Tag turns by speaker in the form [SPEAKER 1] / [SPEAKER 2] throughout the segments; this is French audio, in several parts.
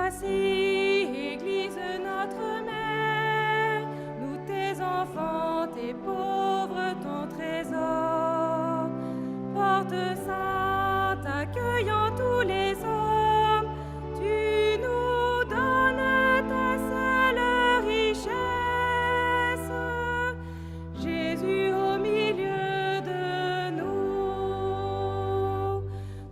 [SPEAKER 1] voici, Église notre mère, nous tes enfants, tes pauvres, ton trésor. Porte sainte, accueillant tous les hommes, tu nous donnes ta seule richesse. Jésus au milieu de nous,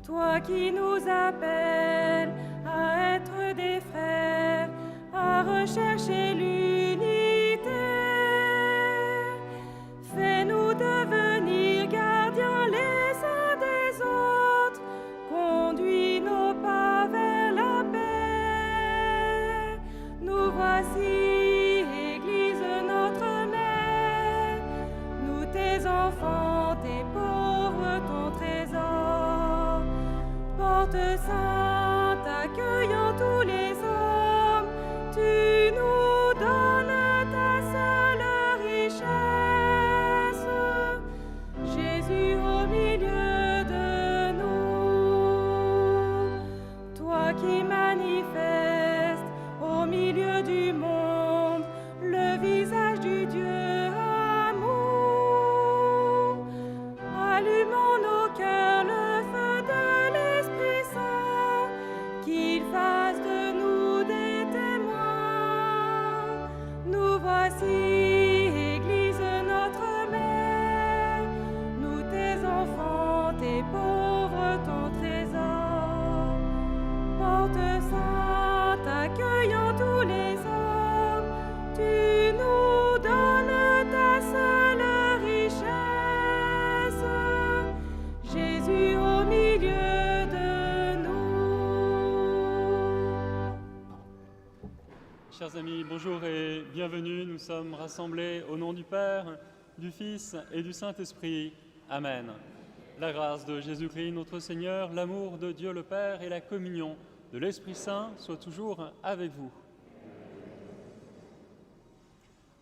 [SPEAKER 1] toi qui nous appelles à être des frères, à rechercher l'unité. Fais-nous devenir gardiens les uns des autres, conduis nos pas vers la paix. Nous voici, Église notre mère, nous tes enfants, tes pauvres, ton trésor. Porte sainte, accueillant tous les hommes, tu nous donnes ta seule richesse. Jésus au milieu de nous, toi qui manifestes au milieu du monde le visage du Dieu amour. Allumons nos cœurs le feu de l'Esprit Saint, qu'il fasse de nous des témoins. Nous voici, Église notre mère, nous tes enfants, tes pauvres, ton trésor. Porte sainte, accueillant tous les hommes, tu nous donnes ta seule richesse. Jésus au milieu de nous.
[SPEAKER 2] Chers amis, bonjour et bienvenue. Nous sommes rassemblés au nom du Père, du Fils et du Saint-Esprit. Amen. La grâce de Jésus-Christ, notre Seigneur, l'amour de Dieu le Père et la communion de l'Esprit Saint soient toujours avec vous.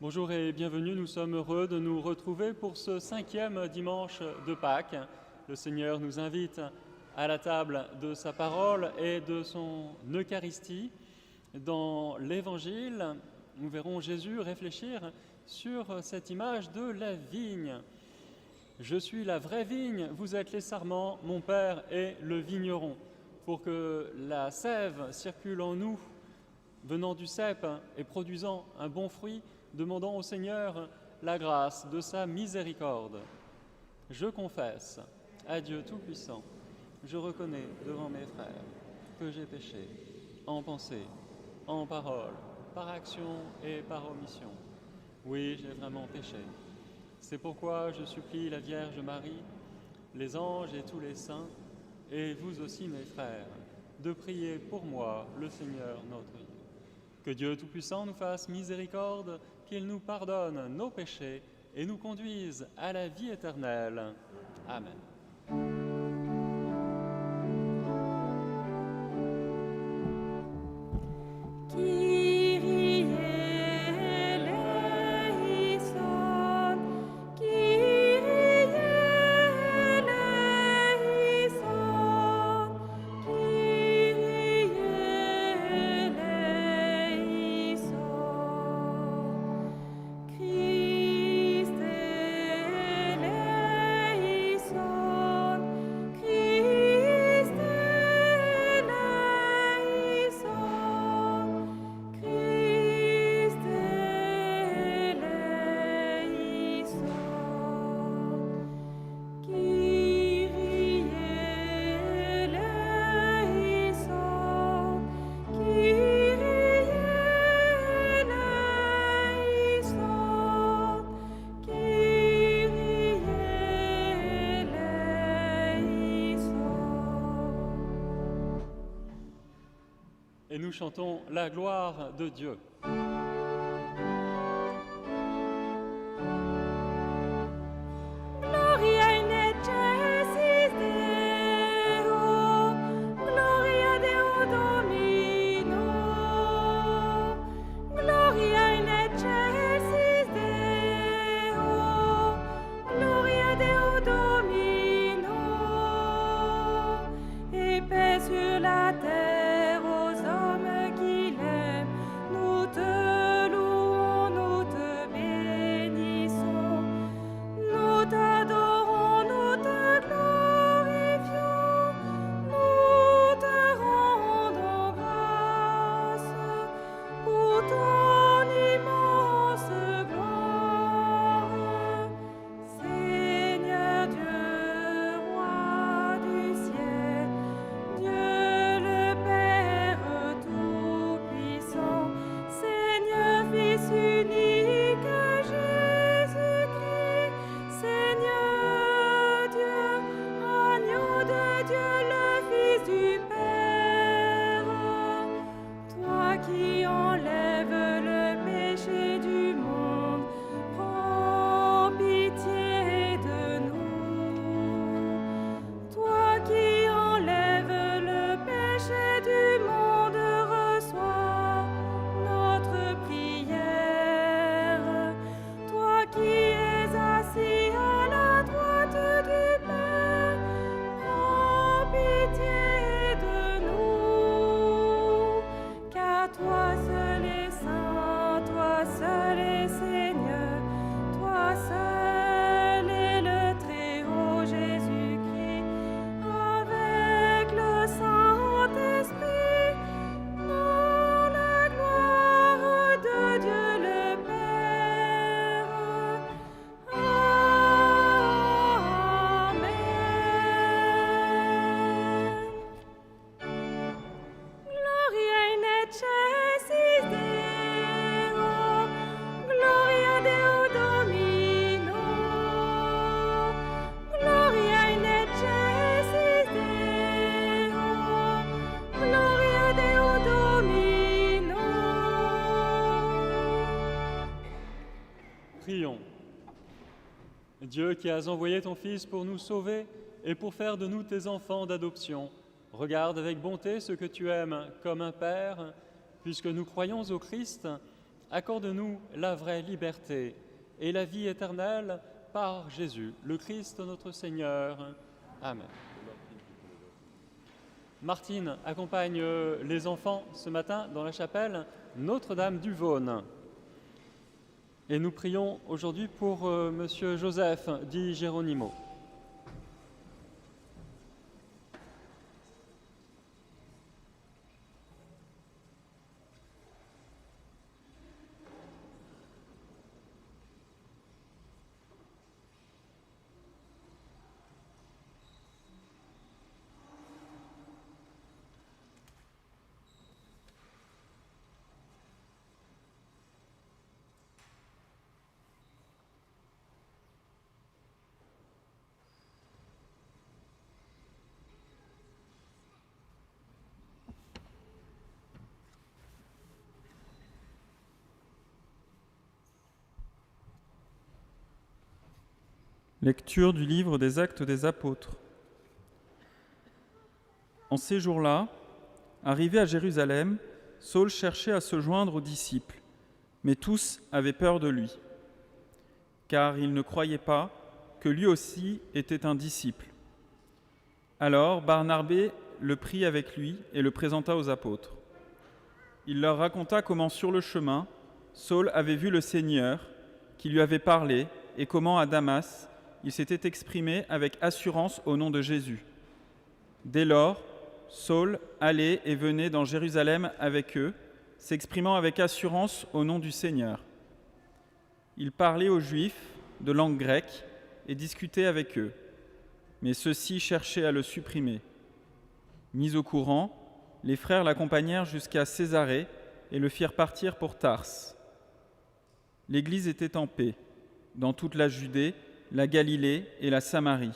[SPEAKER 2] Bonjour et bienvenue. Nous sommes heureux de nous retrouver pour ce 5e dimanche de Pâques. Le Seigneur nous invite à la table de sa parole et de son Eucharistie. Dans l'Évangile, nous verrons Jésus réfléchir sur cette image de la vigne. Je suis la vraie vigne, vous êtes les sarments, mon Père est le vigneron. Pour que la sève circule en nous, venant du cep et produisant un bon fruit, demandons au Seigneur la grâce de sa miséricorde. Je confesse à Dieu Tout-Puissant, je reconnais devant mes frères que j'ai péché en pensée, en parole, par action et par omission. Oui, j'ai vraiment péché. C'est pourquoi je supplie la Vierge Marie, les anges et tous les saints, et vous aussi mes frères, de prier pour moi, le Seigneur notre Dieu. Que Dieu Tout-Puissant nous fasse miséricorde, qu'il nous pardonne nos péchés et nous conduise à la vie éternelle. Amen. Et nous chantons la gloire de Dieu.
[SPEAKER 1] Gloria in excelsis Deo, gloria Deo Domino. Gloria in excelsis Deo, gloria Deo Domino. Et paix sur la terre aux hommes qui
[SPEAKER 2] Dieu qui as envoyé ton Fils pour nous sauver et pour faire de nous tes enfants d'adoption, regarde avec bonté ce que tu aimes comme un Père. Puisque nous croyons au Christ, accorde-nous la vraie liberté et la vie éternelle par Jésus, le Christ notre Seigneur. Amen. Martine accompagne les enfants ce matin dans la chapelle Notre-Dame du Vaune. Et nous prions aujourd'hui pour Monsieur Joseph, dit Géronimo.
[SPEAKER 3] Lecture du livre des Actes des Apôtres. En ces jours-là, arrivé à Jérusalem, Saul cherchait à se joindre aux disciples, mais tous avaient peur de lui, car ils ne croyaient pas que lui aussi était un disciple. Alors Barnabé le prit avec lui et le présenta aux apôtres. Il leur raconta comment sur le chemin, Saul avait vu le Seigneur, qui lui avait parlé, et comment à Damas, il s'était exprimé avec assurance au nom de Jésus. Dès lors, Saul allait et venait dans Jérusalem avec eux, s'exprimant avec assurance au nom du Seigneur. Il parlait aux Juifs de langue grecque et discutait avec eux, mais ceux-ci cherchaient à le supprimer. Mis au courant, les frères l'accompagnèrent jusqu'à Césarée et le firent partir pour Tarse. L'Église était en paix dans toute la Judée, la Galilée et la Samarie.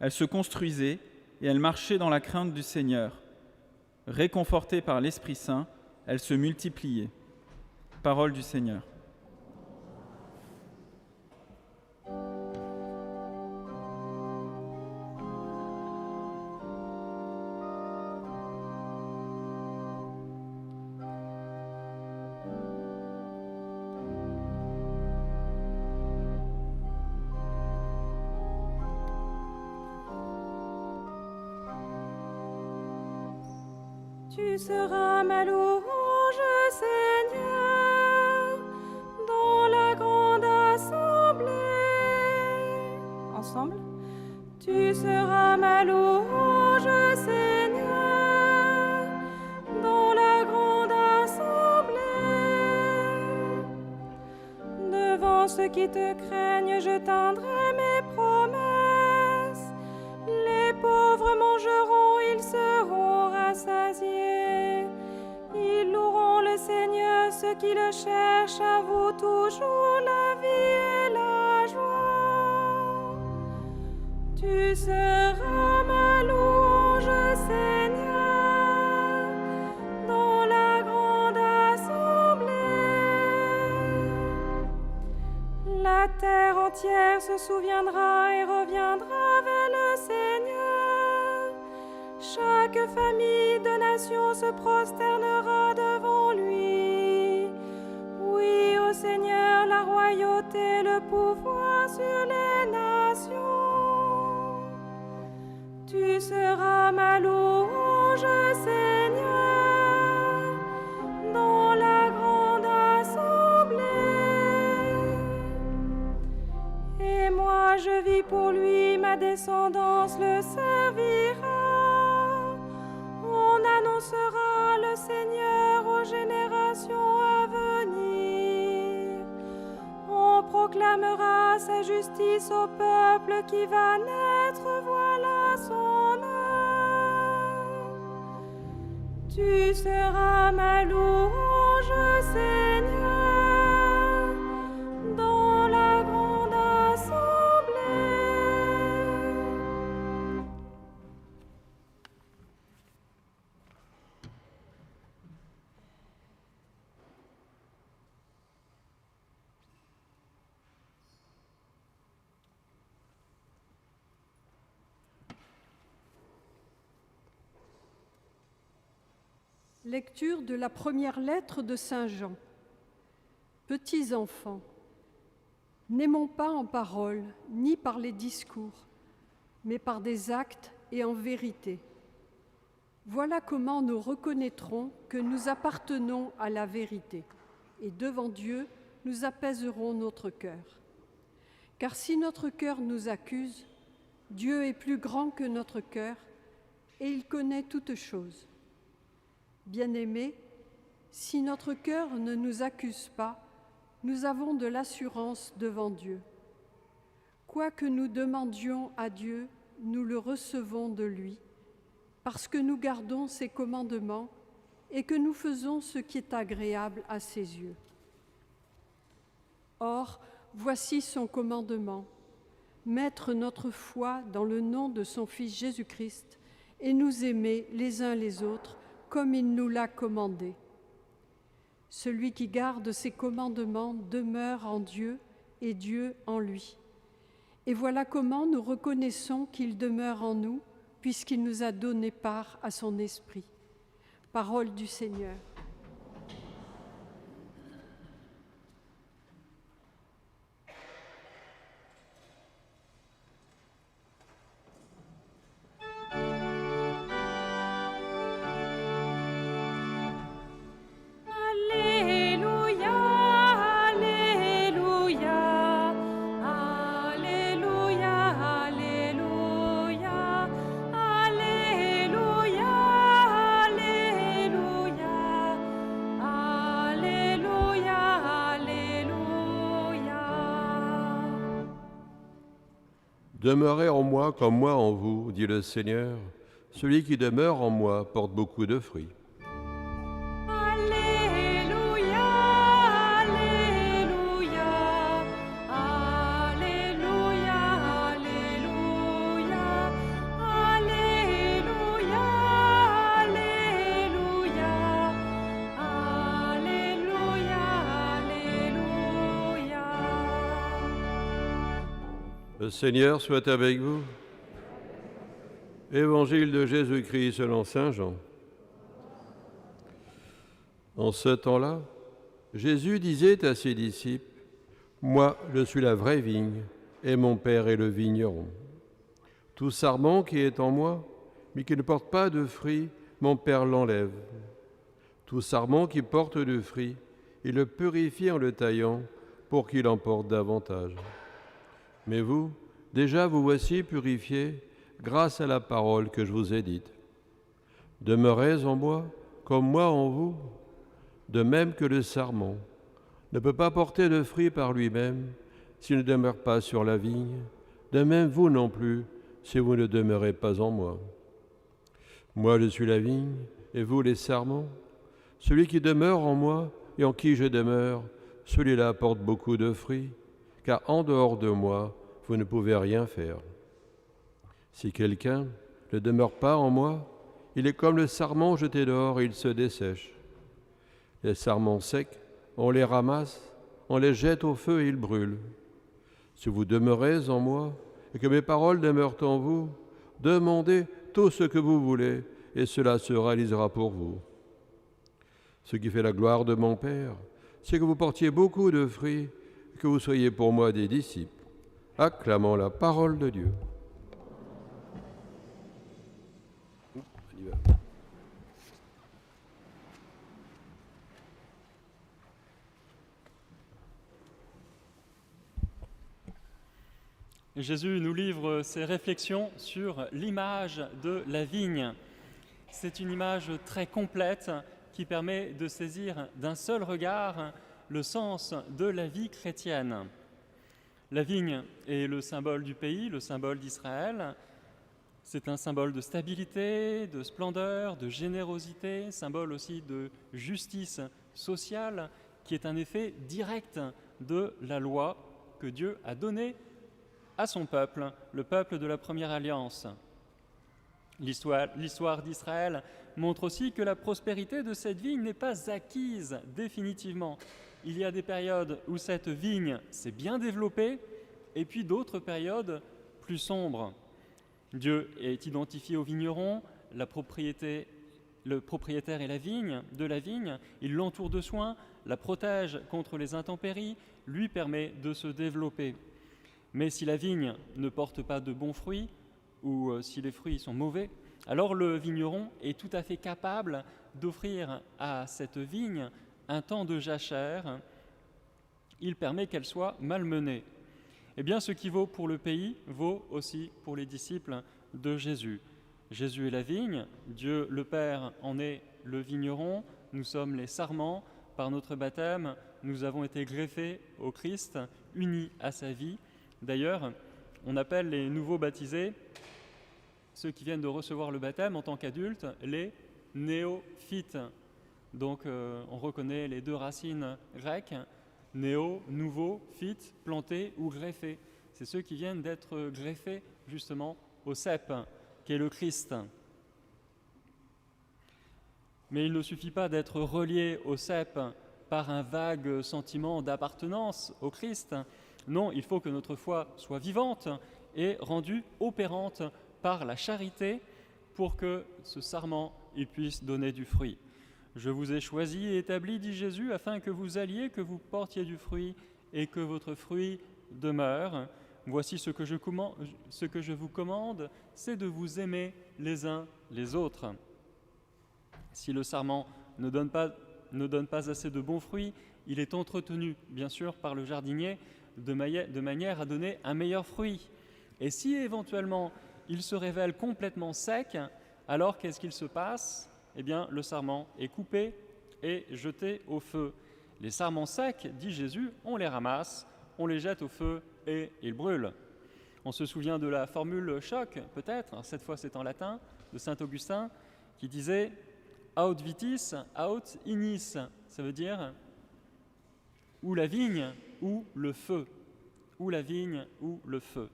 [SPEAKER 3] Elle se construisait et elle marchait dans la crainte du Seigneur. Réconfortée par l'Esprit Saint, elle se multipliait. Parole du Seigneur.
[SPEAKER 1] Tu seras ma louange, Seigneur, dans la grande assemblée. Ensemble. Tu seras ma louange, Seigneur, dans la grande assemblée. Devant ceux qui te craignent, je tendrai mes promesses. Les pauvres mangeront, ils seront rassasiés. Ils loueront le Seigneur, ceux qui le cherchent, à vous toujours la vie et la joie. Tu seras ma louange, Seigneur, dans la grande assemblée. La terre entière se souviendra et reviendra vers le Seigneur. Chaque famille de nations se prosternera devant lui. Oui, au Seigneur, la royauté, le pouvoir sur les nations. Tu seras ma louange, Seigneur, dans la grande assemblée. Et moi je vis pour lui, ma descendance le servira. On annoncera le Seigneur aux générations à venir. On proclamera sa justice au peuple qui va naître, voilà son heure. Tu seras ma louange, Seigneur, dans la grande assemblée.
[SPEAKER 4] Lecture de la première lettre de Saint Jean. Petits enfants, n'aimons pas en parole, ni par les discours, mais par des actes et en vérité. Voilà comment nous reconnaîtrons que nous appartenons à la vérité, et devant Dieu, nous apaiserons notre cœur. Car si notre cœur nous accuse, Dieu est plus grand que notre cœur, et il connaît toutes choses. Bien-aimés, si notre cœur ne nous accuse pas, nous avons de l'assurance devant Dieu. Quoi que nous demandions à Dieu, nous le recevons de lui, parce que nous gardons ses commandements et que nous faisons ce qui est agréable à ses yeux. Or, voici son commandement, mettre notre foi dans le nom de son Fils Jésus-Christ et nous aimer les uns les autres comme il nous l'a commandé. Celui qui garde ses commandements demeure en Dieu et Dieu en lui. Et voilà comment nous reconnaissons qu'il demeure en nous, puisqu'il nous a donné part à son esprit. Parole du Seigneur.
[SPEAKER 5] Demeurez en moi comme moi en vous, dit le Seigneur. Celui qui demeure en moi porte beaucoup de fruits.
[SPEAKER 1] Alléluia, Alléluia, Alléluia, Alléluia, Alléluia, Alléluia, Alléluia, Alléluia.
[SPEAKER 5] Le Seigneur soit avec vous. Évangile de Jésus-Christ selon saint Jean. En ce temps-là, Jésus disait à ses disciples, « Moi, je suis la vraie vigne, et mon Père est le vigneron. Tout sarment qui est en moi, mais qui ne porte pas de fruits, mon Père l'enlève. Tout sarment qui porte du fruit, il le purifie en le taillant, pour qu'il en porte davantage. Mais vous, déjà vous voici purifiés grâce à la parole que je vous ai dite. Demeurez en moi comme moi en vous, de même que le sarment ne peut pas porter de fruits par lui-même s'il ne demeure pas sur la vigne, de même vous non plus si vous ne demeurez pas en moi. Moi je suis la vigne et vous les sarments. Celui qui demeure en moi et en qui je demeure, celui-là porte beaucoup de fruits, car en dehors de moi, vous ne pouvez rien faire. Si quelqu'un ne demeure pas en moi, il est comme le sarment jeté dehors et il se dessèche. Les sarments secs, on les ramasse, on les jette au feu et ils brûlent. Si vous demeurez en moi et que mes paroles demeurent en vous, demandez tout ce que vous voulez et cela se réalisera pour vous. Ce qui fait la gloire de mon Père, c'est que vous portiez beaucoup de fruits et que vous soyez pour moi des disciples. Acclamons la parole de Dieu.
[SPEAKER 2] Jésus nous livre ses réflexions sur l'image de la vigne. C'est une image très complète qui permet de saisir d'un seul regard le sens de la vie chrétienne. La vigne est le symbole du pays, le symbole d'Israël. C'est un symbole de stabilité, de splendeur, de générosité, symbole aussi de justice sociale qui est un effet direct de la loi que Dieu a donnée à son peuple, le peuple de la première alliance. L'histoire d'Israël montre aussi que la prospérité de cette vigne n'est pas acquise définitivement. Il y a des périodes où cette vigne s'est bien développée et puis d'autres périodes plus sombres. Dieu est identifié au vigneron, la propriété le propriétaire et de la vigne, il l'entoure de soins, la protège contre les intempéries, lui permet de se développer. Mais si la vigne ne porte pas de bons fruits, ou si les fruits sont mauvais, alors le vigneron est tout à fait capable d'offrir à cette vigne un temps de jachère. Il permet qu'elle soit malmenée. Eh bien, ce qui vaut pour le pays vaut aussi pour les disciples de Jésus. Jésus est la vigne, Dieu le Père en est le vigneron, nous sommes les sarments. Par notre baptême, nous avons été greffés au Christ, unis à sa vie. D'ailleurs, on appelle les nouveaux baptisés, ceux qui viennent de recevoir le baptême en tant qu'adultes, les néophytes. Donc on reconnaît les deux racines grecques, néo, nouveau, phyte, planté ou greffé. C'est ceux qui viennent d'être greffés justement au cep, qui est le Christ. Mais il ne suffit pas d'être relié au cep par un vague sentiment d'appartenance au Christ. Non, il faut que notre foi soit vivante et rendue opérante par la charité pour que ce sarment il puisse donner du fruit. Je vous ai choisi et établi, dit Jésus, afin que vous alliez, que vous portiez du fruit et que votre fruit demeure. Voici ce que je vous commande, c'est de vous aimer les uns les autres. Si le sarment ne donne pas assez de bons fruits, il est entretenu, bien sûr, par le jardinier de manière à donner un meilleur fruit. Et si éventuellement il se révèle complètement sec, alors qu'est-ce qu'il se passe ? Eh bien, le sarment est coupé et jeté au feu. Les sarments secs, dit Jésus, on les ramasse, on les jette au feu et ils brûlent. On se souvient de la formule choc, peut-être, cette fois c'est en latin, de saint Augustin, qui disait « aut vitis, aut ignis », ça veut dire « ou la vigne ou le feu », ou la vigne ou le feu.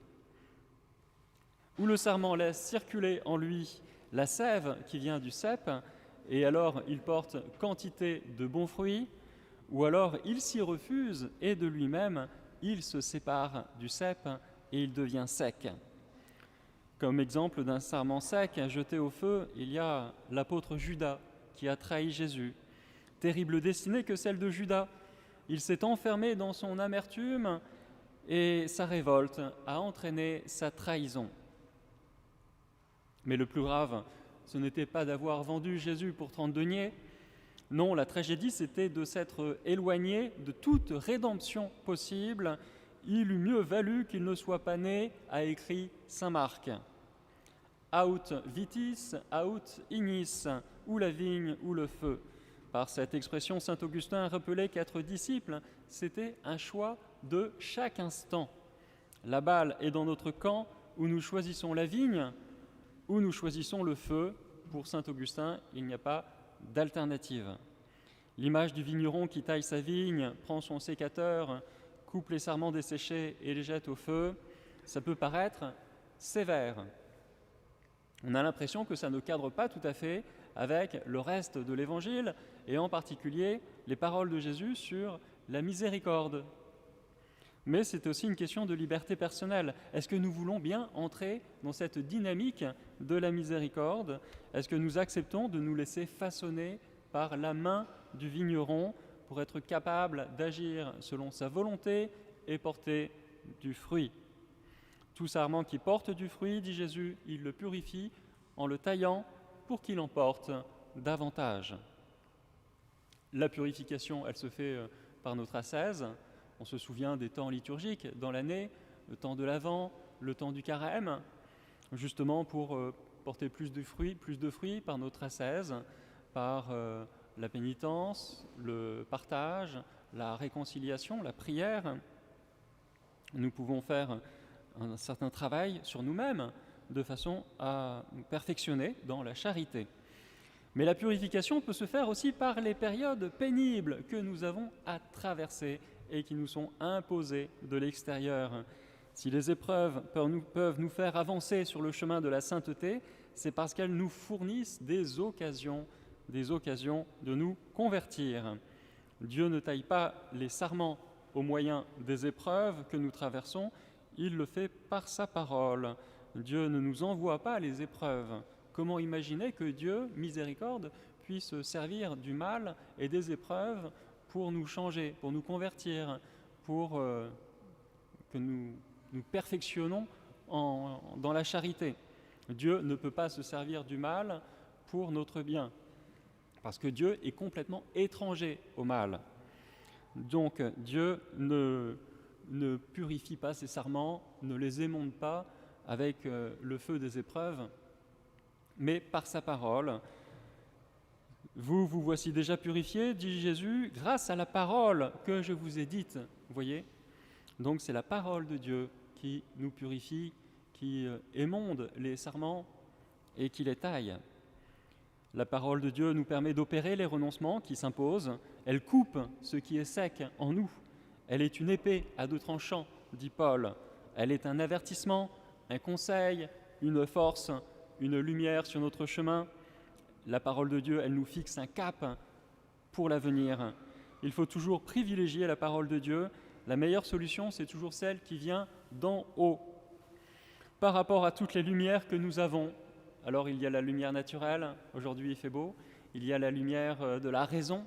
[SPEAKER 2] Où le sarment laisse circuler en lui la sève qui vient du cep, et alors il porte quantité de bons fruits, ou alors il s'y refuse et de lui-même il se sépare du cep et il devient sec. Comme exemple d'un sarment sec jeté au feu, il y a l'apôtre Judas qui a trahi Jésus. Terrible destinée que celle de Judas. Il s'est enfermé dans son amertume et sa révolte a entraîné sa trahison. Mais le plus grave, ce n'était pas d'avoir vendu Jésus pour 30 deniers. Non, la tragédie, c'était de s'être éloigné de toute rédemption possible. Il eût mieux valu qu'il ne soit pas né, a écrit saint Marc. Aut vitis, aut ignis, ou la vigne ou le feu. Par cette expression, saint Augustin rappelait qu'être disciple, c'était un choix de chaque instant. La balle est dans notre camp où nous choisissons la vigne, où nous choisissons le feu. Pour saint Augustin, il n'y a pas d'alternative. L'image du vigneron qui taille sa vigne, prend son sécateur, coupe les sarments desséchés et les jette au feu, ça peut paraître sévère. On a l'impression que ça ne cadre pas tout à fait avec le reste de l'Évangile, et en particulier les paroles de Jésus sur la miséricorde. Mais c'est aussi une question de liberté personnelle. Est-ce que nous voulons bien entrer dans cette dynamique de la miséricorde ? Est-ce que nous acceptons de nous laisser façonner par la main du vigneron pour être capable d'agir selon sa volonté et porter du fruit ? Tout sarment qui porte du fruit, dit Jésus, il le purifie en le taillant pour qu'il en porte davantage. La purification, elle se fait par notre ascèse. On se souvient des temps liturgiques dans l'année, le temps de l'Avent, le temps du Carême, justement pour porter plus de fruits par notre ascèse, par la pénitence, le partage, la réconciliation, la prière. Nous pouvons faire un certain travail sur nous-mêmes de façon à nous perfectionner dans la charité. Mais la purification peut se faire aussi par les périodes pénibles que nous avons à traverser et qui nous sont imposées de l'extérieur. Si les épreuves peuvent nous faire avancer sur le chemin de la sainteté, c'est parce qu'elles nous fournissent des occasions de nous convertir. Dieu ne taille pas les sarments au moyen des épreuves que nous traversons, il le fait par sa parole. Dieu ne nous envoie pas les épreuves Comment imaginer que Dieu, miséricorde, puisse servir du mal et des épreuves pour nous changer, pour nous convertir, pour que nous perfectionnons dans la charité. Dieu ne peut pas se servir du mal pour notre bien, parce que Dieu est complètement étranger au mal. Donc Dieu ne purifie pas ses sarments, ne les émonde pas avec le feu des épreuves, mais par sa parole. Vous voici déjà purifiés, dit Jésus, grâce à la parole que je vous ai dite. Vous voyez ? Donc c'est la parole de Dieu qui nous purifie, qui émonde les sarments et qui les taille. La parole de Dieu nous permet d'opérer les renoncements qui s'imposent. Elle coupe ce qui est sec en nous. Elle est une épée à deux tranchants, dit Paul. Elle est un avertissement, un conseil, une force, une lumière sur notre chemin. La parole de Dieu, elle nous fixe un cap pour l'avenir. Il faut toujours privilégier la parole de Dieu. La meilleure solution, c'est toujours celle qui vient d'en haut. Par rapport à toutes les lumières que nous avons, alors il y a la lumière naturelle, aujourd'hui il fait beau, il y a la lumière de la raison,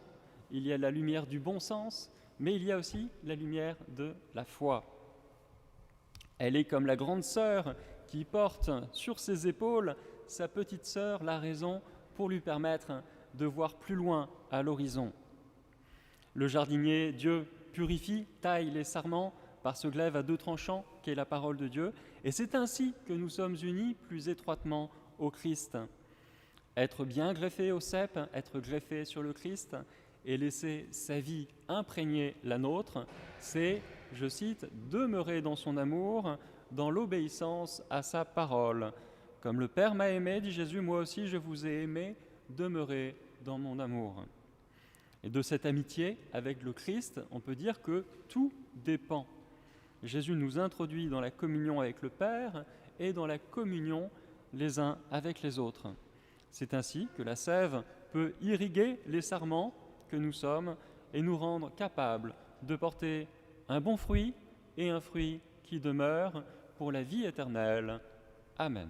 [SPEAKER 2] il y a la lumière du bon sens, mais il y a aussi la lumière de la foi. Elle est comme la grande sœur qui porte sur ses épaules sa petite sœur, la raison, pour lui permettre de voir plus loin à l'horizon. Le jardinier, Dieu, purifie, taille les sarments par ce glaive à deux tranchants qu'est la parole de Dieu, et c'est ainsi que nous sommes unis plus étroitement au Christ. Être bien greffé au cep, être greffé sur le Christ et laisser sa vie imprégner la nôtre, c'est, je cite, demeurer dans son amour, dans l'obéissance à sa parole. Comme le Père m'a aimé, dit Jésus, moi aussi je vous ai aimé, demeurez dans mon amour. Et de cette amitié avec le Christ, on peut dire que tout dépend. Jésus nous introduit dans la communion avec le Père et dans la communion les uns avec les autres. C'est ainsi que la sève peut irriguer les sarments que nous sommes et nous rendre capables de porter un bon fruit et un fruit qui demeure pour la vie éternelle. Amen.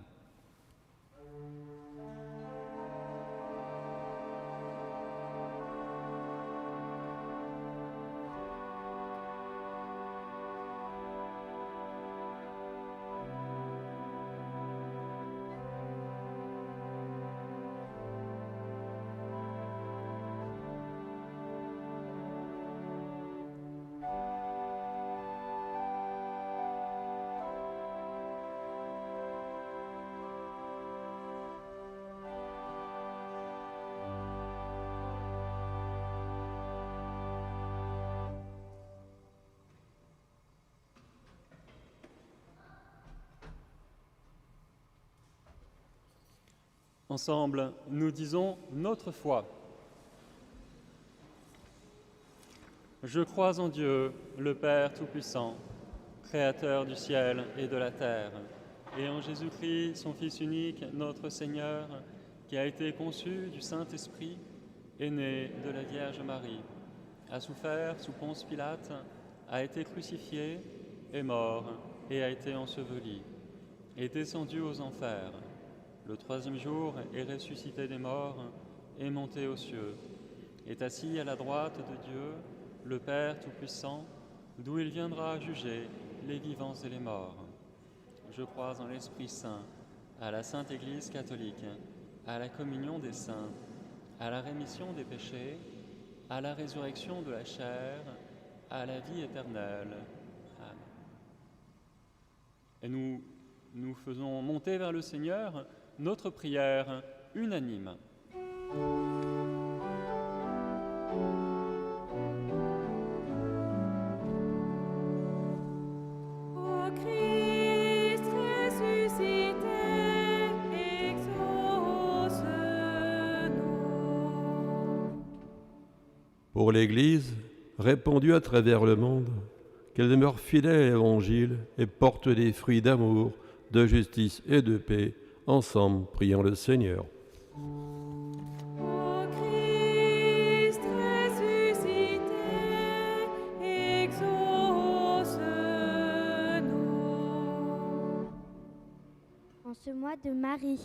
[SPEAKER 2] Ensemble, nous disons notre foi. Je crois en Dieu, le Père Tout-Puissant, Créateur du ciel et de la terre, et en Jésus-Christ, son Fils unique, notre Seigneur, qui a été conçu du Saint-Esprit, est né de la Vierge Marie, a souffert sous Ponce Pilate, a été crucifié, est mort et a été enseveli, est descendu aux enfers. Le troisième jour est ressuscité des morts, est monté aux cieux, est assis à la droite de Dieu, le Père Tout-Puissant, d'où il viendra juger les vivants et les morts. Je crois en l'Esprit Saint, à la Sainte Église catholique, à la communion des saints, à la rémission des péchés, à la résurrection de la chair, à la vie éternelle. Amen. Et nous faisons monter vers le Seigneur notre prière unanime.
[SPEAKER 1] Ô Christ ressuscité, exauce-nous.
[SPEAKER 5] Pour l'Église, répandue à travers le monde, qu'elle demeure fidèle à l'Évangile et porte des fruits d'amour, de justice et de paix. Ensemble, prions le Seigneur.
[SPEAKER 1] Ô Christ ressuscité, exauce-nous.
[SPEAKER 6] En ce mois de Marie,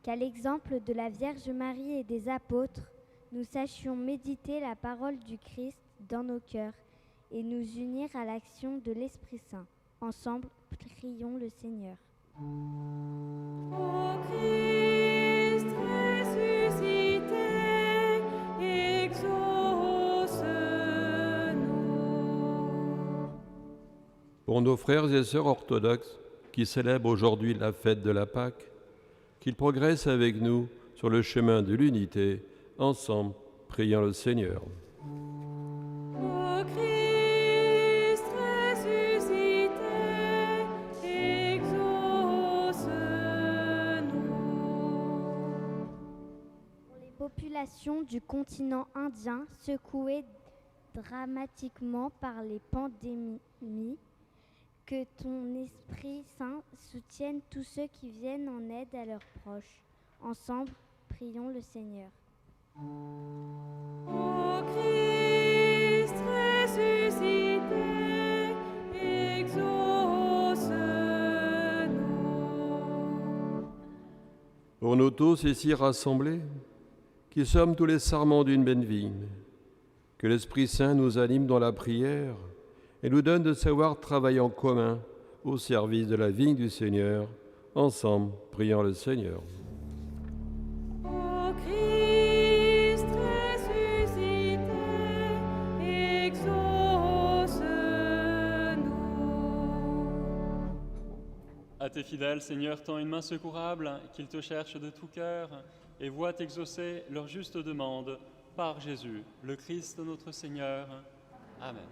[SPEAKER 6] qu'à l'exemple de la Vierge Marie et des apôtres, nous sachions méditer la parole du Christ dans nos cœurs et nous unir à l'action de l'Esprit Saint. Ensemble, prions le Seigneur.
[SPEAKER 1] Ô Christ ressuscité, exauce-nous.
[SPEAKER 5] Pour nos frères et sœurs orthodoxes qui célèbrent aujourd'hui la fête de la Pâque, qu'ils progressent avec nous sur le chemin de l'unité, ensemble, priant le Seigneur.
[SPEAKER 1] Ô Christ ressuscité, exauce-nous.
[SPEAKER 6] Pour les populations du continent indien secouées dramatiquement par les pandémies, que ton Esprit Saint soutienne tous ceux qui viennent en aide à leurs proches. Ensemble, prions le Seigneur.
[SPEAKER 1] Ô Christ ressuscité, exauce-nous.
[SPEAKER 5] Pour nous tous ici rassemblés, qui sommes tous les sarments d'une même vigne, que l'Esprit Saint nous anime dans la prière et nous donne de savoir travailler en commun au service de la vigne du Seigneur, ensemble, priant le Seigneur.
[SPEAKER 1] Ô Christ ressuscité, exauce-nous.
[SPEAKER 2] À tes fidèles, Seigneur, tends une main secourable, qu'ils te cherchent de tout cœur et voient exaucer leur juste demande par Jésus, le Christ notre Seigneur. Amen.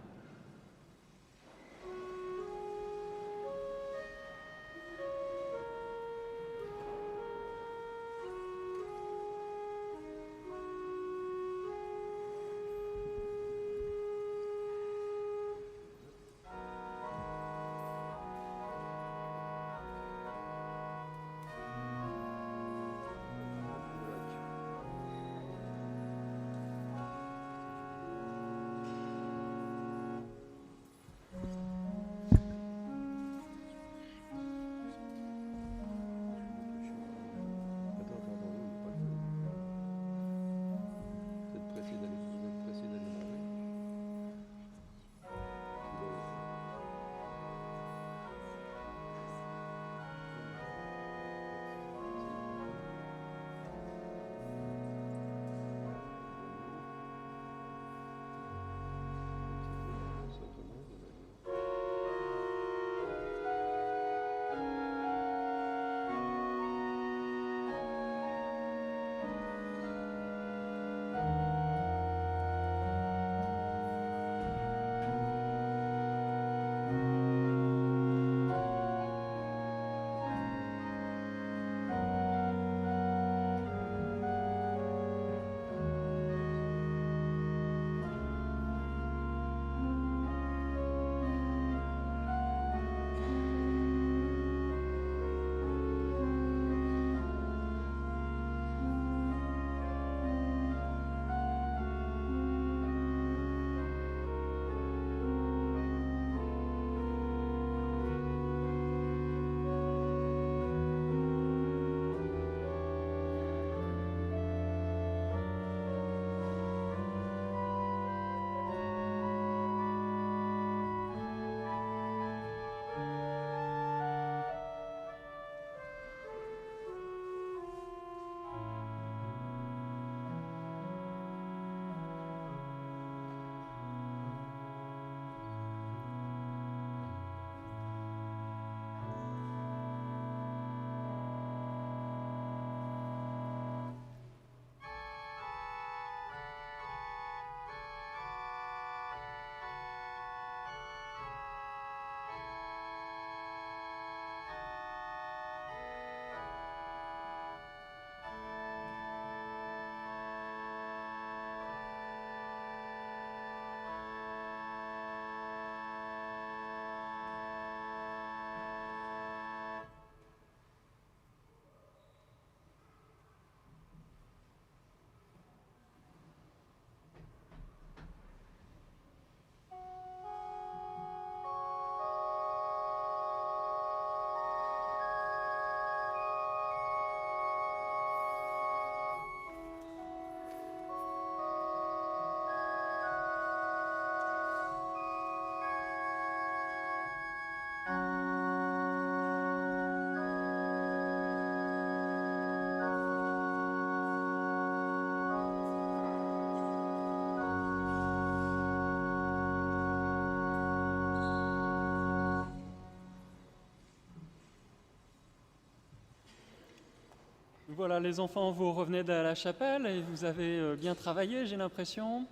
[SPEAKER 2] voilà, les enfants, vous revenez de la chapelle et vous avez bien travaillé, j'ai l'impression.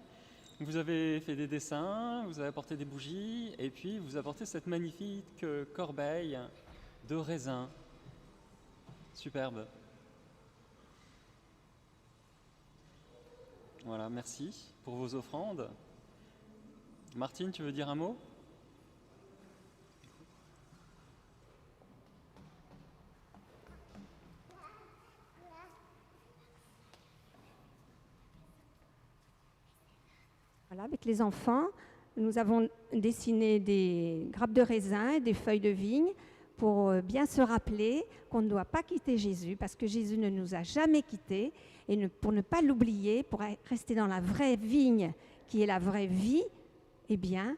[SPEAKER 2] Vous avez fait des dessins, vous avez apporté des bougies, et puis vous apportez cette magnifique corbeille de raisins. Superbe. Voilà, merci pour vos offrandes. Martine, tu veux dire un mot ?
[SPEAKER 7] Voilà, avec les enfants, nous avons dessiné des grappes de raisin et des feuilles de vigne pour bien se rappeler qu'on ne doit pas quitter Jésus parce que Jésus ne nous a jamais quittés et pour ne pas l'oublier, pour rester dans la vraie vigne qui est la vraie vie, eh bien,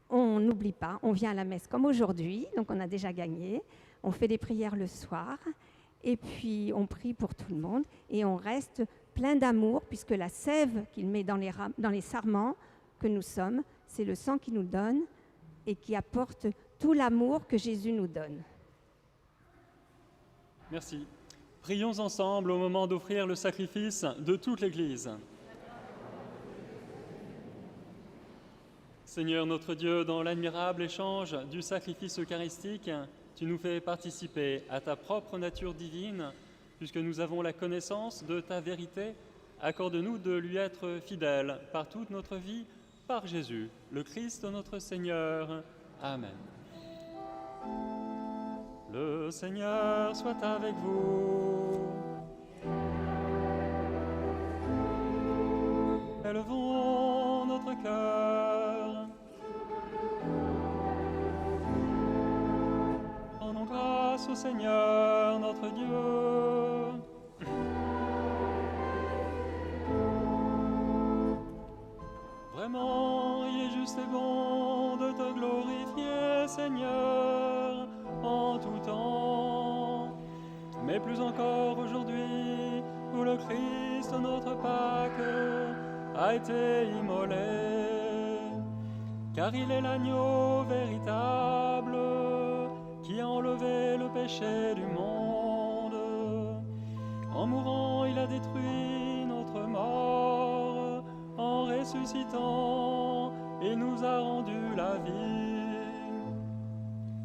[SPEAKER 7] on n'oublie pas, on vient à la messe comme aujourd'hui, donc on a déjà gagné, on fait des prières le soir et puis on prie pour tout le monde et on reste plein d'amour, puisque la sève qu'il met dans les sarments que nous sommes, c'est le sang qu'il nous donne et qui apporte tout l'amour que Jésus nous donne.
[SPEAKER 2] Merci. Prions ensemble au moment d'offrir le sacrifice de toute l'Église. Seigneur notre Dieu, dans l'admirable échange du sacrifice eucharistique, tu nous fais participer à ta propre nature divine. Puisque nous avons la connaissance de ta vérité, accorde-nous de lui être fidèles par toute notre vie, par Jésus, le Christ notre Seigneur. Amen. Le Seigneur soit avec vous. Élevons notre cœur. Rendons grâce au Seigneur notre Dieu. Vraiment, il est juste et bon de te glorifier, Seigneur, en tout temps. Mais plus encore aujourd'hui, où le Christ, notre Pâque, a été immolé. Car il est l'agneau véritable qui a enlevé le péché du monde. En mourant, il a détruit notre mort. En ressuscitant, il nous a rendu la vie.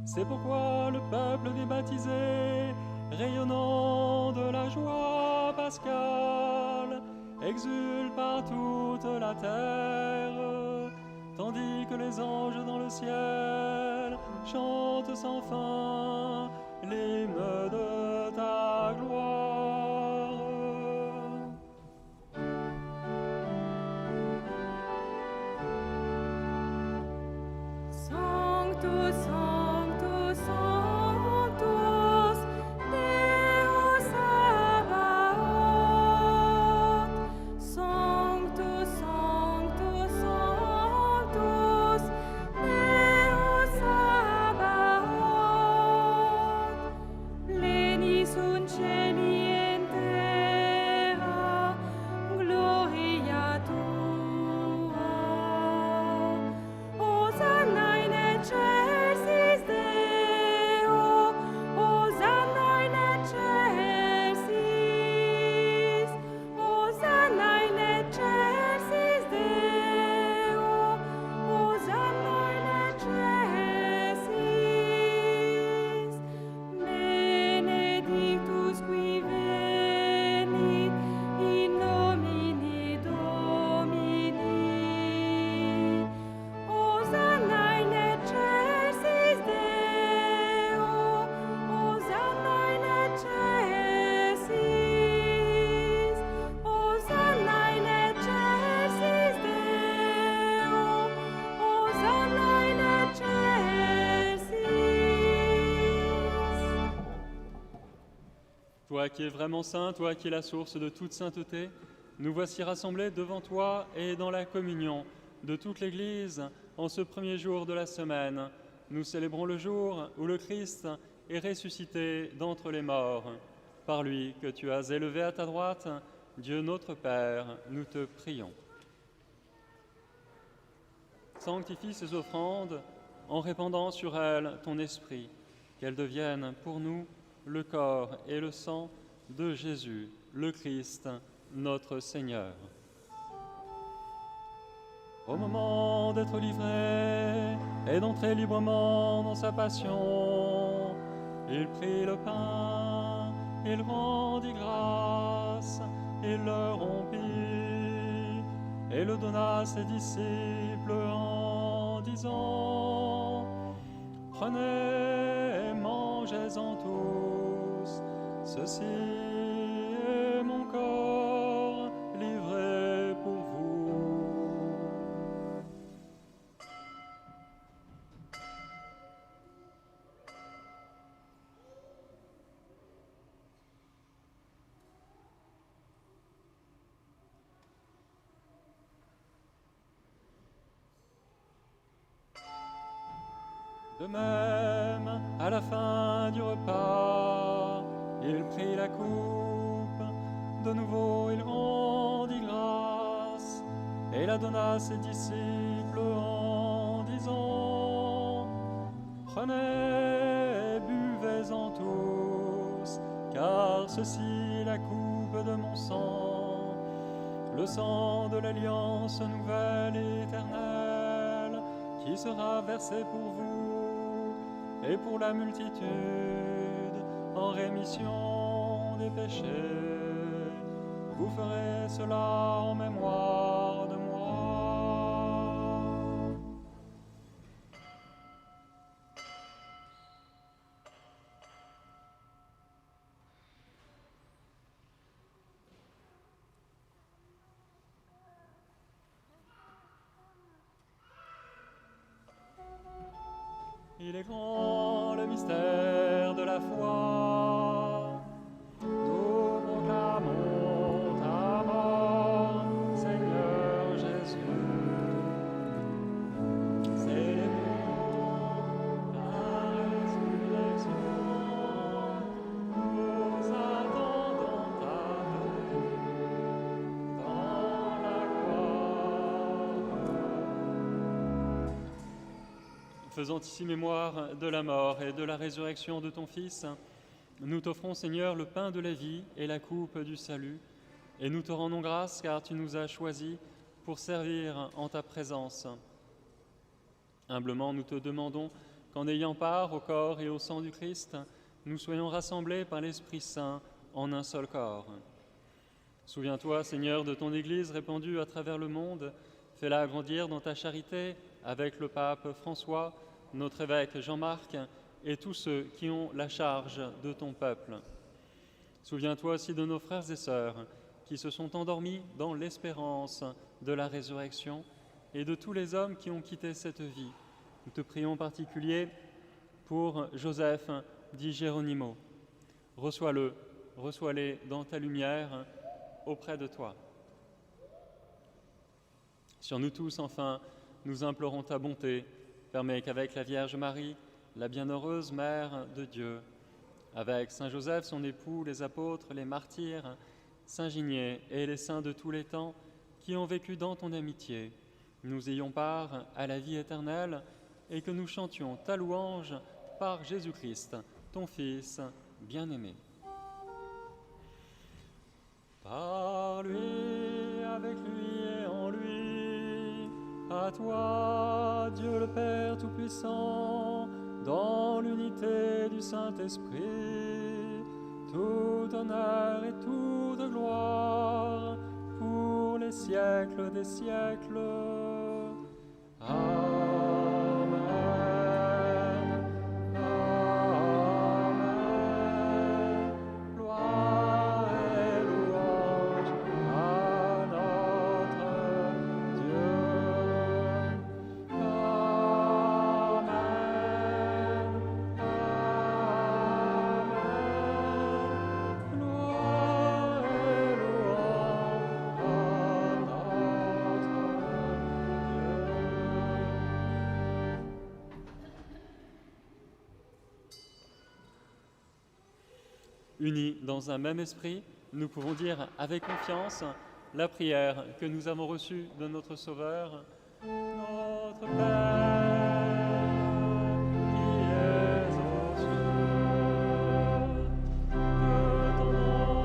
[SPEAKER 2] C'est pourquoi le peuple des baptisés, rayonnant de la joie pascale, exulte par toute la terre, tandis que les anges dans le ciel chantent sans fin l'hymne de ta gloire.
[SPEAKER 1] Sanctus, Sanctus, Sanctus, Deus Sabaoth. Sanctus, Sanctus, Sanctus, Deus Sabaoth. Pleni sunt cieli et terra, gloria tua. Hosanna in excelsis Deo, Hosanna in excelsis, Hosanna in excelsis Deo, Hosanna in excelsis. Benedictus qui venit in nomine Domini. Hosanna in excelsis Deo, Hosanna in excelsis, Hosanna in excelsis Deo, Hosanna in excelsis.
[SPEAKER 2] Toi qui es vraiment saint, toi qui es la source de toute sainteté, nous voici rassemblés devant toi et dans la communion de toute l'Église en ce premier jour de la semaine. Nous célébrons le jour où le Christ est ressuscité d'entre les morts. Par lui que tu as élevé à ta droite, Dieu notre Père, nous te prions. Sanctifie ces offrandes en répandant sur elles ton esprit, qu'elles deviennent pour nous le corps et le sang de Jésus, le Christ, notre Seigneur. Au moment d'être livré et d'entrer librement dans sa passion, il prit le pain, il rendit grâce, il le rompit et le donna à ses disciples en disant: Prenez et mangez-en tous, ceci est mon corps livré pour vous. De même, à la fin du repas, il prit la coupe, de nouveau il rendit grâce, et la donna à ses disciples en disant: Prenez et buvez-en tous, car ceci est la coupe de mon sang, le sang de l'alliance nouvelle et éternelle, qui sera versé pour vous et pour la multitude en rémission des péchés. Vous ferez cela en mémoire de moi. Il est grand le mystère de la foi. Nous proclamons ta mort, Seigneur Jésus. Célébrons ta résurrection. Nous attendons ta venue dans la gloire. Faisant ici mémoire de la mort et de la résurrection de ton Fils, nous t'offrons, Seigneur, le pain de la vie et la coupe du salut, et nous te rendons grâce car tu nous as choisis pour servir en ta présence. Humblement, nous te demandons qu'en ayant part au corps et au sang du Christ, nous soyons rassemblés par l'Esprit Saint en un seul corps. Souviens-toi, Seigneur, de ton Église répandue à travers le monde, fais-la grandir dans ta charité avec le pape François, notre évêque Jean-Marc et tous ceux qui ont la charge de ton peuple. Souviens-toi aussi de nos frères et sœurs qui se sont endormis dans l'espérance de la résurrection et de tous les hommes qui ont quitté cette vie. Nous te prions en particulier pour Joseph, dit Géronimo. Reçois-le, reçois-les dans ta lumière auprès de toi. Sur nous tous, enfin, nous implorons ta bonté. Permets qu'avec la Vierge Marie, la bienheureuse Mère de Dieu, avec Saint Joseph, son époux, les apôtres, les martyrs, Saint Ginier et les saints de tous les temps qui ont vécu dans ton amitié, nous ayons part à la vie éternelle et que nous chantions ta louange par Jésus-Christ, ton Fils bien-aimé. Par lui, avec lui et en lui, à toi, Dieu le Père Tout-Puissant, dans l'unité du Saint-Esprit, tout honneur et toute gloire pour les siècles des siècles. Amen. Amen. Gloire et louange à notre Dieu. Amen. Amen. Gloire et louange à notre Dieu. Unis dans un même esprit, nous pouvons dire avec confiance la prière que nous avons reçue de notre Sauveur. Notre Père, qui es aux cieux, que ton nom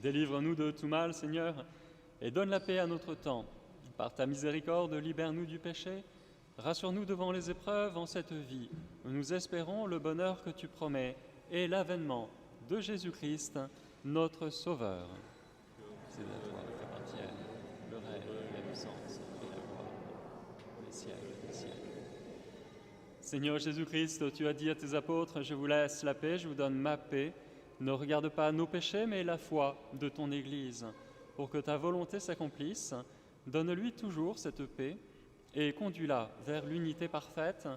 [SPEAKER 2] Délivre-nous de tout mal, Seigneur, et donne la paix à notre temps. Par ta miséricorde, libère-nous du péché. Rassure-nous devant les épreuves en cette vie, où nous espérons le bonheur que tu promets et l'avènement de Jésus-Christ, notre Sauveur. C'est à toi qu'appartiennent le règne, la puissance et la gloire, les siècles des siècles. Seigneur Jésus-Christ, tu as dit à tes apôtres, « Je vous laisse la paix, je vous donne ma paix. Ne regarde pas nos péchés, mais la foi de ton Église. Pour que ta volonté s'accomplisse, donne-lui toujours cette paix et conduis-la vers l'unité parfaite,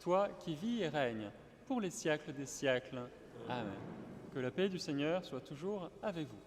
[SPEAKER 2] toi qui vis et règnes pour les siècles des siècles. Amen. Que la paix du Seigneur soit toujours avec vous.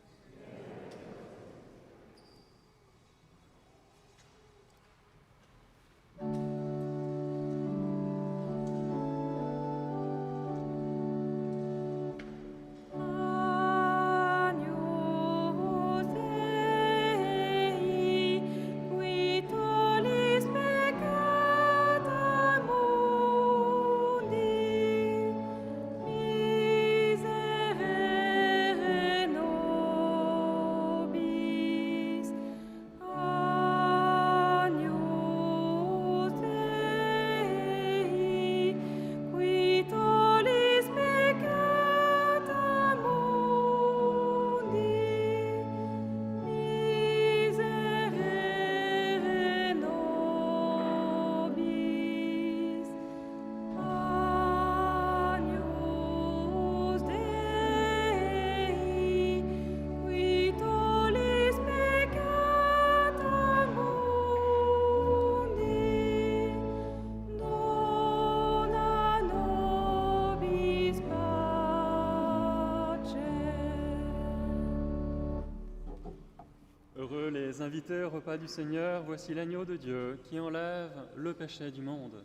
[SPEAKER 2] Heureux les invités au repas du Seigneur, voici l'agneau de Dieu qui enlève le péché du monde.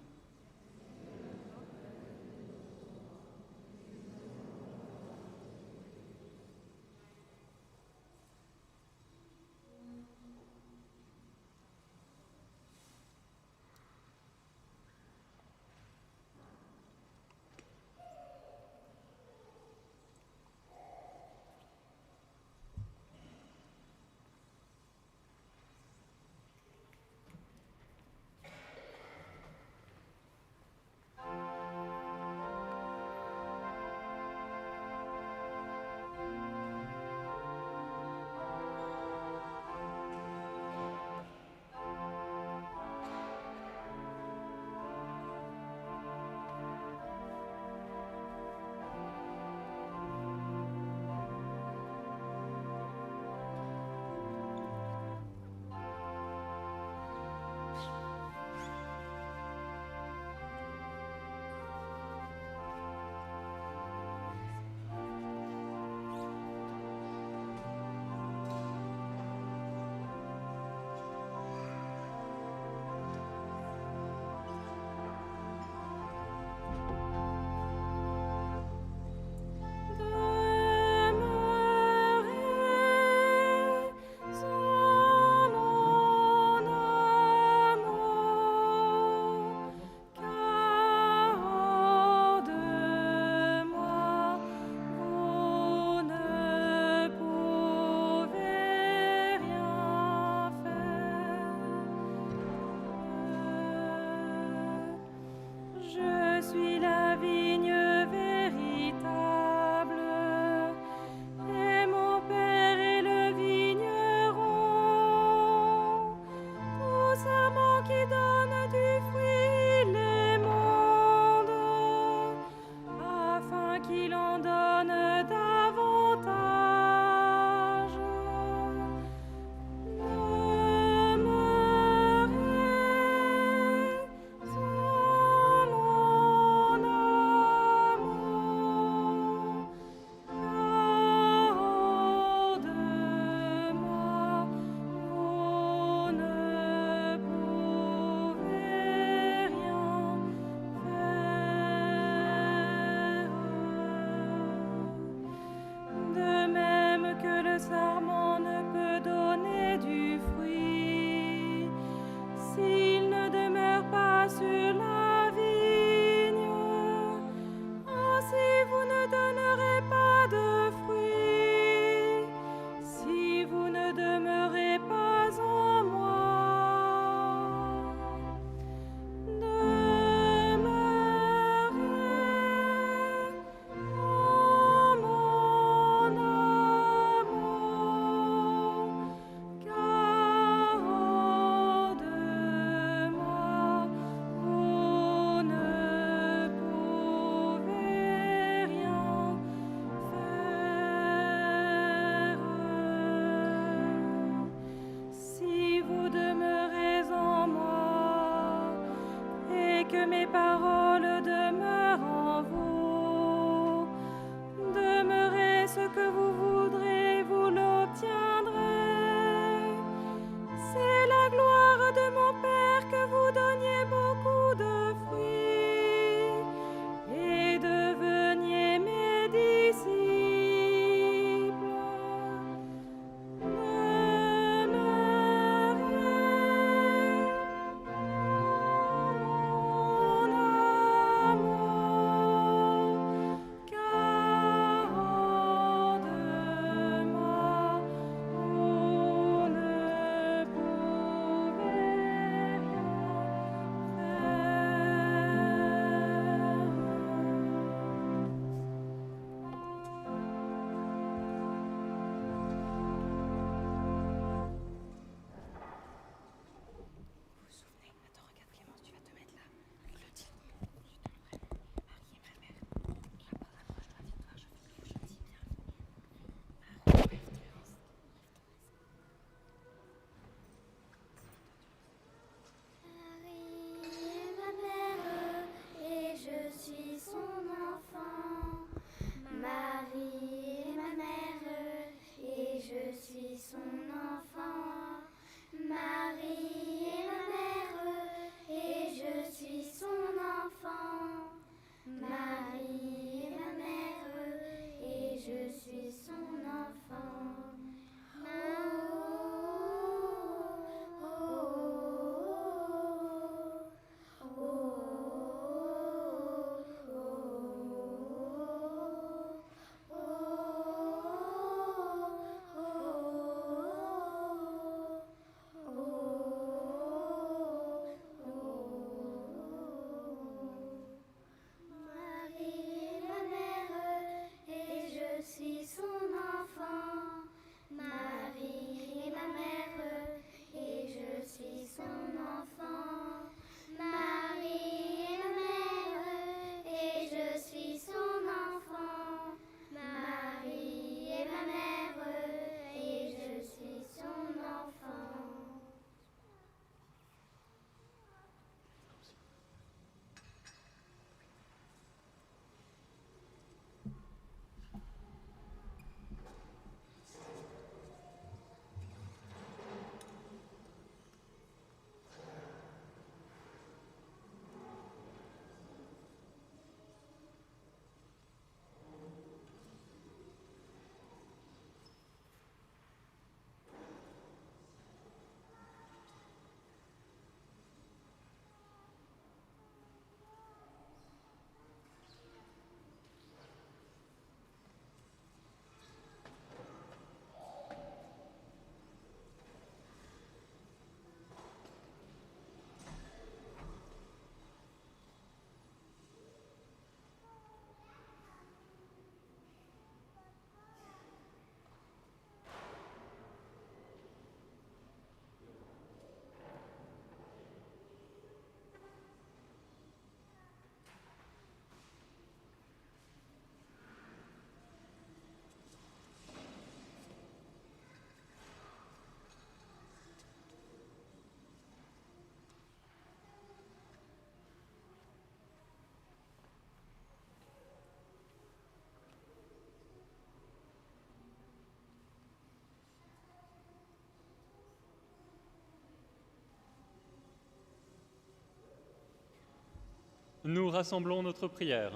[SPEAKER 2] Nous rassemblons notre prière.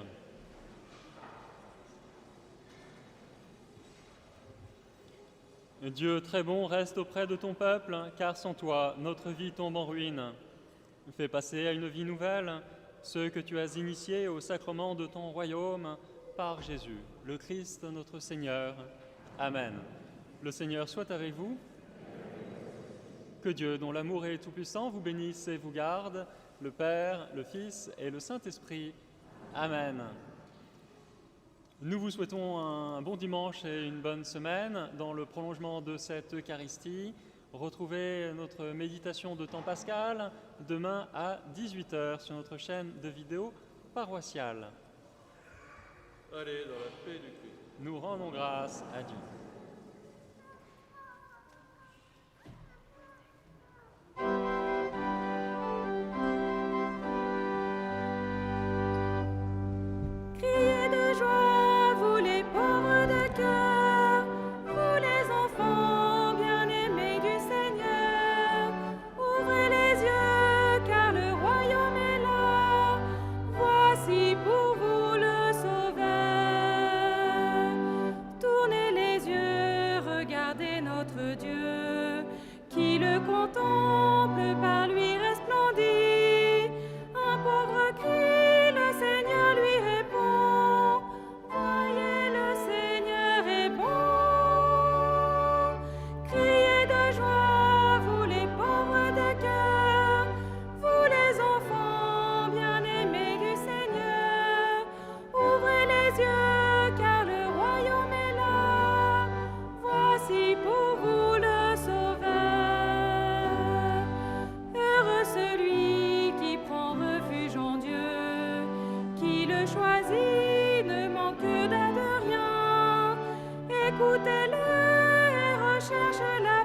[SPEAKER 2] Dieu très bon, reste auprès de ton peuple, car sans toi, notre vie tombe en ruine. Fais passer à une vie nouvelle ceux que tu as initiés au sacrement de ton royaume par Jésus, le Christ notre Seigneur. Amen. Le Seigneur soit avec vous. Que Dieu, dont l'amour est tout-puissant, vous bénisse et vous garde, le Père, le Fils et le Saint-Esprit. Amen. Nous vous souhaitons un bon dimanche et une bonne semaine. Dans le prolongement de cette Eucharistie, retrouvez notre méditation de temps pascal demain à 18h sur notre chaîne de vidéo paroissiale.
[SPEAKER 5] Allez, dans la paix du Christ.
[SPEAKER 2] Nous rendons grâce à Dieu.
[SPEAKER 1] Criez de joie, vous les pauvres de cœur, vous les enfants bien-aimés du Seigneur. Ouvrez les yeux, car le royaume est là. Voici pour vous le Sauveur. Tournez les yeux, regardez notre Dieu, qui le contemple, par lui resplendit. Un pauvre crie, le Seigneur lui répond. Voyez, le Seigneur est bon. Criez de joie, vous les pauvres de cœur, vous les enfants bien-aimés du Seigneur. Ouvrez les yeux, car le royaume est là. Voici pour vous le Sauveur. Heureux celui qui prend refuge en Dieu, qui le choisit, ne manque de rien. Écoutez-le et recherche-le.